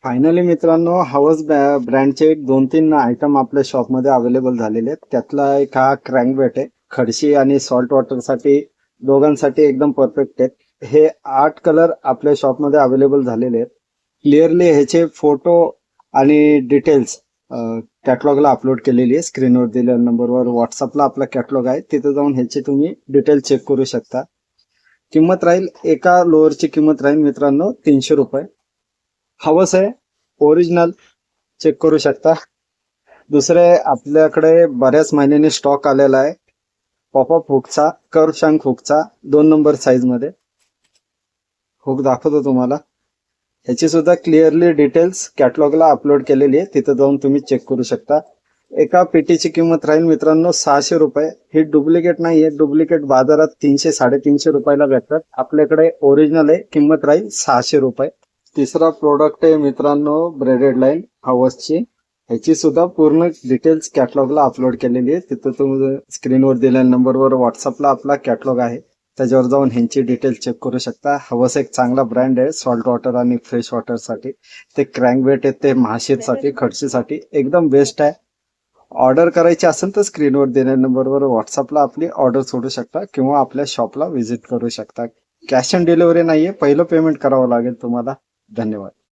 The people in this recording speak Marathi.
फायनली मित्रांनो, हवस ब्रँडचे एक 2-3 आयटम आपल्या शॉपमध्ये अवेलेबल झालेले आहेत. त्यातला एक हा क्रँकबेट आहे. खडशी आणि सॉल्ट वॉटरसाठी दोघांसाठी एकदम परफेक्ट आहेत. हे 8 कलर आपल्या शॉपमध्ये अवेलेबल झालेले आहेत. क्लिअरली ह्याचे फोटो आणि डिटेल्स कॅटलॉगला अपलोड केलेली आहे. स्क्रीनवर दिलेल्या नंबरवर व्हॉट्सअपला आपला कॅटलॉग आहे. तिथे जाऊन ह्याचे तुम्ही डिटेल चेक करू शकता. किंमत राहील, एका लोअरची किंमत राहील मित्रांनो 300 रुपये. हवस आहे ओरिजिनल चेक करू शकता. दुसरे आपल्याकडे बऱ्याच महिन्यांनी स्टॉक आलेला आहे पॉपअप हुकचा, कर्व शंक हुकचा 2 नंबर साईज मध्ये. हुक दाखवतो तुम्हाला. ह्याची सुद्धा क्लिअरली डिटेल्स कॅटलॉगला अपलोड केलेली आहे. तिथे जाऊन तुम्ही चेक करू शकता. एका पेटीची किंमत राहील मित्रांनो 600 रुपये. ही डुप्लिकेट नाहीये. डुप्लिकेट बाजारात 300-350 रुपयाला भेटतात. आपल्याकडे ओरिजिनल आहे. किंमत राहील 600 रुपये. तिसरा प्रोडक्ट आहे मित्रांनो ब्रेडेड लाईन हवसची. ह्याची सुद्धा पूर्ण डिटेल्स कॅटलॉगला अपलोड केलेली आहे. तिथं तुम्ही स्क्रीनवर दिलेल्या नंबरवर व्हॉट्सअपला आपला कॅटलॉग आहे. त्याच्यावर जाऊन ह्यांची डिटेल चेक करू शकता. हवस एक चांगला ब्रँड आहे सॉल्ट वॉटर आणि फ्रेश वॉटरसाठी. ते क्रँकबेट आहे ते महाशीरसाठी, खडशीसाठी एकदम बेस्ट आहे. ऑर्डर करायची असेल तर स्क्रीनवर दिलेल्या नंबरवर व्हॉट्सअपला आपली ऑर्डर सोडू शकता किंवा आपल्या शॉपला व्हिजिट करू शकता. कॅश ऑन डिलिव्हरी नाहीये. पहिलं पेमेंट करावं लागेल तुम्हाला. धन्यवाद.